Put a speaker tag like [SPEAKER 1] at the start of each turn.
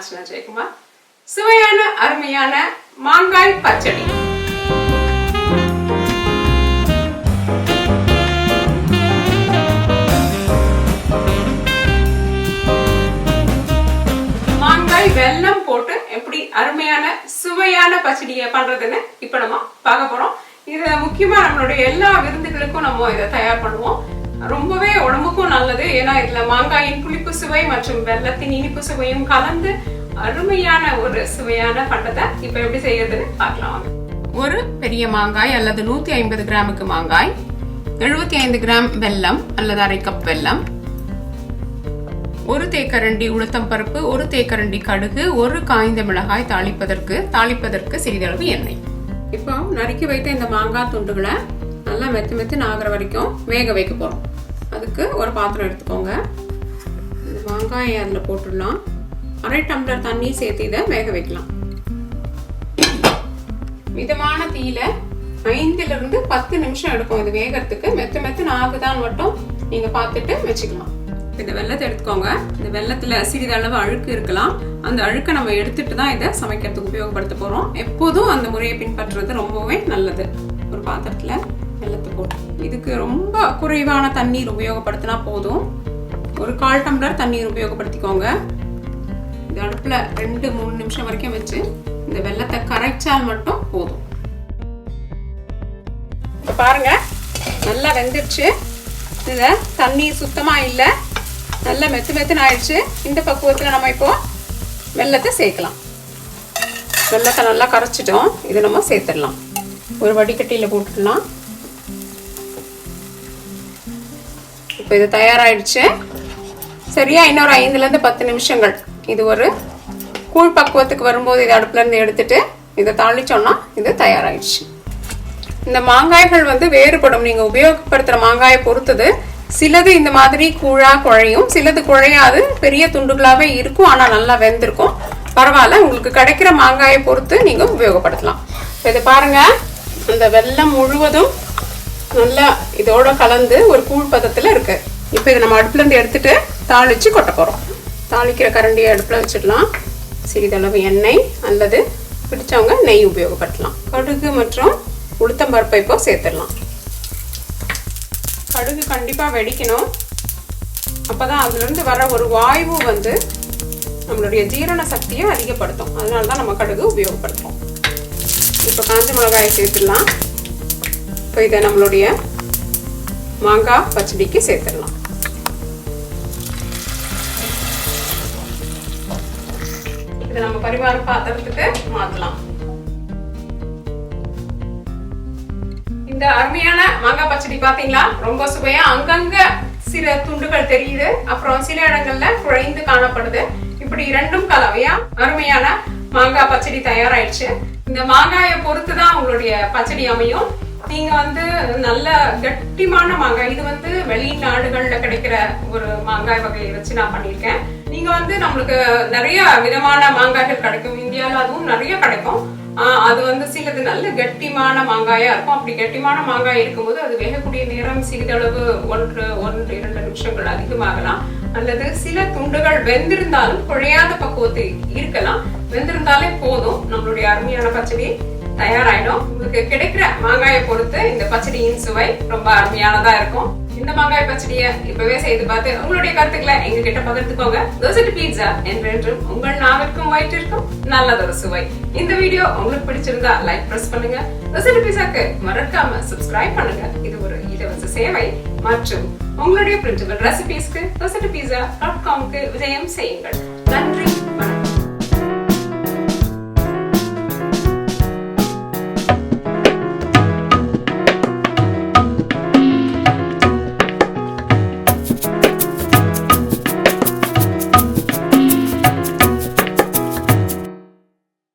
[SPEAKER 1] காஞ்சனா ஜெயக்குமார். சுவையான அருமையான மாங்காய் பச்சடி. மாங்காய் வெல்லம் போட்டு எப்படி அருமையான சுவையான பச்சடியை பண்றதுன்னு இப்ப நம்ம பார்க்க போறோம். இது முக்கியமா நம்மளுடைய எல்லா விருந்துகளுக்கும் நம்ம இதை தயார் பண்ணுவோம். ரொம்பவே உடம்புக்கும் நல்லது. ஏன்னா இதுல மாங்காயின் புளிப்பு சுவை மற்றும் வெல்லத்தின் இனிப்பு சுவையும் கலந்து அருமையான ஒரு சுவையான பண்டத்தை இப்ப எப்படி செய்யறதுன்னு பார்க்கலாம். ஒரு பெரிய மாங்காய் அல்லது 150 கிராமுக்கு மாங்காய், 75 கிராம் வெல்லம் அல்லது அரை கப் வெல்லம், ஒரு தேக்கரண்டி உளுத்தம் பருப்பு, ஒரு தேக்கரண்டி கடுகு, ஒரு காய்ந்த மிளகாய் தாளிப்பதற்கு சிறிதளவு எண்ணெய். இப்போ நறுக்கி வைத்த இந்த மாங்காய் துண்டுகளை நல்லா மெத்து ஆகிற வரைக்கும் வேக வைக்க போறோம். அதுக்கு ஒரு பாத்திரம் எடுத்துக்கோங்க. இந்த மாங்காயை அதில் போட்டுடலாம். அரை டம்ளர் தண்ணி சேர்த்து இதை வேக வைக்கலாம். மிதமான தீயில 5 to 10 நிமிஷம் எடுக்கும் இது வேகறதுக்கு. மெத்து ஆகுதான்னு மட்டும் நீங்க பார்த்துட்டு வச்சுக்கலாம். இந்த வெல்லத்தை எடுத்துக்கோங்க. இந்த வெல்லத்துல சிறிதளவு அழுக்கு இருக்கலாம். அந்த அழுக்கை நம்ம எடுத்துட்டு தான் இதை சமைக்கிறதுக்கு உபயோகப்படுத்த போறோம். எப்போதும் அந்த முறையை பின்பற்றுறது ரொம்பவே நல்லது. ஒரு பாத்திரத்துல வெல்லத்தை போட்டு இதுக்கு ரொம்ப குறைவான தண்ணீர் உபயோகப்படுத்தினா போதும். ஒரு 1/4 டம்ளர் தண்ணீர் உபயோகப்படுத்திக்கோங்க. இந்த அடுப்புல 2-3 நிமிஷம் வரைக்கும் வச்சு இந்த வெல்லத்தை கரைச்சால் மட்டும் போதும். இப்ப பாருங்க, நல்லா வெந்துடுச்சு. இத தண்ணீர் சுத்தமா இல்லை, நல்லா மெத்துன்னு ஆயிடுச்சு. இந்த பக்குவத்துல நம்ம இப்போ வெல்லத்தை சேர்க்கலாம். வெல்லத்தை நல்லா கரைச்சிட்டோம். இதை நம்ம சேர்த்துடலாம். ஒரு வடிகட்டியில போட்டுடலாம். இப்போ இது தயாராயிடுச்சு. சரியா இன்னொரு 5 to 10 நிமிஷங்கள் இது ஒரு கூழ் பக்குவத்துக்கு வரும்போது இதை அடுப்புல இருந்து எடுத்துட்டு இதை தாளிச்சோம்னா இது தயாராயிடுச்சு. இந்த மாங்காய்கள் வேறுபடும். நீங்க உபயோகப்படுத்துற மாங்காயை பொறுத்தது. சிலது இந்த மாதிரி கூழா குழையும், சிலது குழையாது, பெரிய துண்டுகளாவே இருக்கும். ஆனா நல்லா வெந்திருக்கும். பரவாயில்ல, உங்களுக்கு கிடைக்கிற மாங்காயை பொறுத்து நீங்க உபயோகப்படுத்தலாம். இதை பாருங்க, அந்த வெல்லம் முழுவதும் நல்லா இதோட கலந்து ஒரு கூழ் பதத்துல இருக்கு. இப்போ இதை நம்ம அடுப்புல இருந்து எடுத்துட்டு தாளிச்சு கொட்ட போறோம். தாளிக்கிற கரண்டியை அடுப்புல வச்சிடலாம். சிறிதளவு எண்ணெய் அல்லது பிடிச்சவங்க நெய் உபயோகப்படுத்தலாம். கடுகு மற்றும் உளுத்தம் பருப்பை இப்போ சேர்த்துடலாம். கடுகு கண்டிப்பா வெடிக்கணும். அப்பதான் அதுல இருந்து வர ஒரு வாயு நம்மளுடைய ஜீரண சக்தியை அதிகப்படுத்தும். அதனாலதான் நம்ம கடுகு உபயோகப்படுத்துறோம். இப்போ காஞ்ச மிளகாயை சேர்த்துடலாம். இப்போ இதை நம்மளுடைய மாங்காய் பச்சடிக்கு சேர்த்துடலாம். இதை நம்ம பரிமாற பாத்திரத்துக்கு மாற்றலாம். இந்த அருமையான மாங்காய் பச்சடி பாத்தீங்களா, ரொம்ப சுவையா. அங்கங்க சில துண்டுகள் தெரியுது, அப்புறம் சில இடங்கள்ல குழைந்து காணப்படுது. இப்படி 2ம் கலவையா அருமையான மாங்காய் பச்சடி தயாராயிடுச்சு. இந்த மாங்காயை பொறுத்துதான் உங்களுடைய பச்சடி அமையும். நீங்க நல்ல கட்டிமான மாங்காய், இது வெளிநாடுகள்ல கிடைக்கிற ஒரு மாங்காய் வகையை வச்சு நான் பண்ணியிருக்கேன். நீங்க நம்மளுக்கு நிறைய விதமான மாங்காய்கள் கிடைக்கும். இந்தியால அதுவும் நிறைய கிடைக்கும். அது சிலது நல்ல கட்டிமான மாங்காயா இருக்கும். அப்படி கட்டிமான மாங்காய் இருக்கும்போது அது வேகக்கூடிய நேரம் சிறிதளவு 1-2 நிமிஷங்கள் அதிகமாகலாம். அல்லது சில துண்டுகள் வெந்திருந்தாலும் குழையாத பக்குவத்தை இருக்கலாம். வெந்திருந்தாலே போதும், நம்மளுடைய அருமையான பச்சடி தயாராயிடும். உங்களுக்கு கிடைக்கிற மாங்காயை பொறுத்து இந்த பச்சடியின் சுவை ரொம்ப அருமையானதா இருக்கும். இந்த மாங்காய் பச்சடியை இப்பவே செய்து பார்த்து உங்களுடைய கருத்துக்களை எங்க கிட்ட பகிர்ந்துக்கோங்க. தோசை பீட்சா என்றென்றும் உங்கள் நாவிற்கும் வயிற்றிற்கும் நல்லதொரு சுவை. இந்த வீடியோ உங்களுக்கு பிடிச்சிருந்தா லைக் பிரஸ் பண்ணுங்க. தோசை பீட்சாக்கு மறக்காம சப்ஸ்கிரைப் பண்ணுங்க. இது ஒரு இலவச சேவை. மற்றும் உங்களுடைய பிரிண்டபிள் ரெசிபீஸ்க்கு dosatpizza.com விஜயம் செய்யுங்கள். நன்றி.